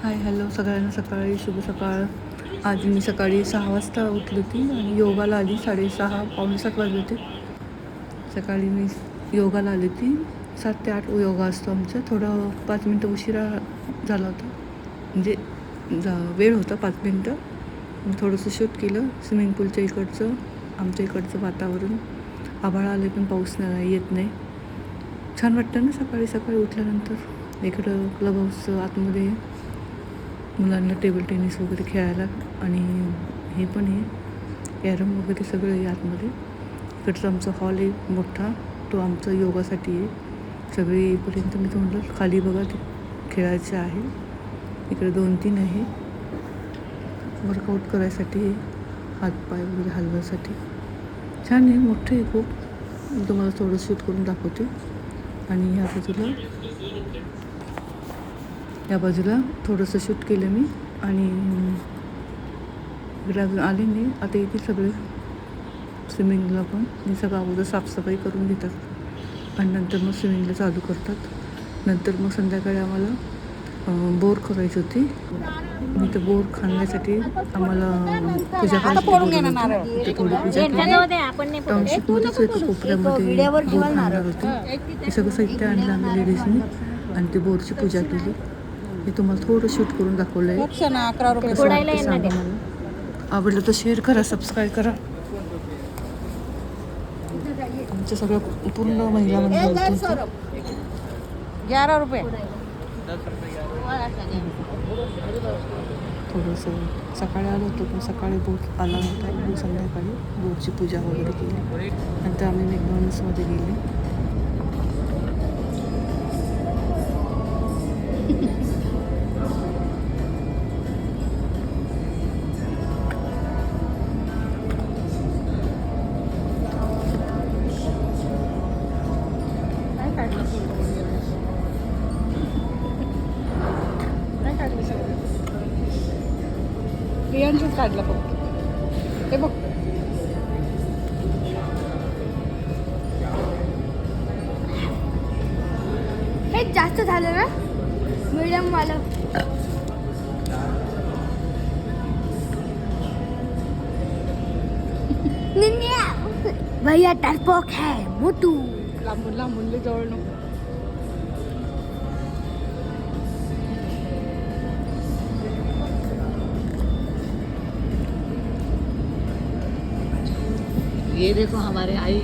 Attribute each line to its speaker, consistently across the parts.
Speaker 1: Hi hello सगळ्यांना सकाळी शुभ सकाळ. आज मी सकाळी 6 वाजता उठली होती आणि योगाला आली. 6:30 पावणे 7 वाजले होते. सकाळी मी योगाला आली होती. 7 ते 8 योगा असतो आमचा. थोडं 5 मिनटं उशिरा झाला होता, म्हणजे वेळ होता 5 मिनटं. थोडंसं शूट केलं स्विमिंग पूलच्या इकडचं, आमच्या इकडचं वातावरण. आभाळ आले पण पाऊस नाही, येत नाही. छान वाटतं ना सकाळी सकाळी उठल्यानंतर. इकडं क्लब हाऊसचं आतमध्ये मुलांना टेबल टेनिस वगैरे खेळायला आणि हे पण आहे कॅरम वगैरे सगळं आहे आतमध्ये. इकडचा आमचा हॉल आहे मोठा, तो आमचा योगासाठी आहे. सगळे येईपर्यंत मी तुम्हाला खाली बघा ते खेळायचं आहे. इकडे 2-3 आहे वर्कआउट करायसाठी, हातपाय वगैरे हलवायसाठी. छान आहे, मोठं आहे खूप. मी तुम्हाला थोडं शूट करून दाखवते. आणि या बाजूला थोडंसं शूट केलं मी. आणि इकडे अजून आले नाही, आता येतील सगळे स्विमिंगला पण. मी सगळं अगोदर साफसफाई करून घेतात आणि नंतर मग स्विमिंगला चालू करतात. नंतर मग संध्याकाळी आम्हाला बोर करायची होती. मी तर बोर खाण्यासाठी आम्हाला पूजा करायची होती. ते थोडी पूजा केली. टाउनशिपमध्येच एका कोपऱ्यामध्ये बोर खाणार होते. हे सगळं साहित्य आणलं आम्ही लेडीजनी आणि ते बोरची पूजा केली. मी तुम्हाला थोडं शूट करून दाखवलं आहे.
Speaker 2: 11 रुपये
Speaker 1: सांगा मला. आवडलं तर शेअर करा, सबस्क्राईब करा. आमच्या सगळ्या पूर्ण महिला मंडळ
Speaker 2: 11 रुपये.
Speaker 1: थोडंसं सकाळी आलो होतो पण सकाळी बोट आला नव्हता म्हणून संध्याकाळी बोटची पूजा वगैरे केली. नंतर आम्ही मॅकडॉनल्ड्समध्ये गेले.
Speaker 2: प्रियांशीच काढलं फक्त. हे बघ,
Speaker 3: हे जास्त झालं ना, मीडियम वाला. भैया टरपोक है मोटू.
Speaker 2: लांबून लांबून लय जवळ नको.
Speaker 4: ये देखो हमारे आई,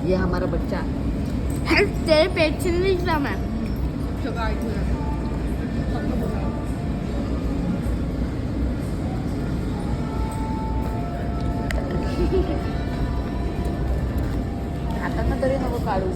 Speaker 4: ये हमारा बच्चा.
Speaker 3: तेरे पेट से नहीं निकला मैं.
Speaker 4: हातानं तरी नको काढू.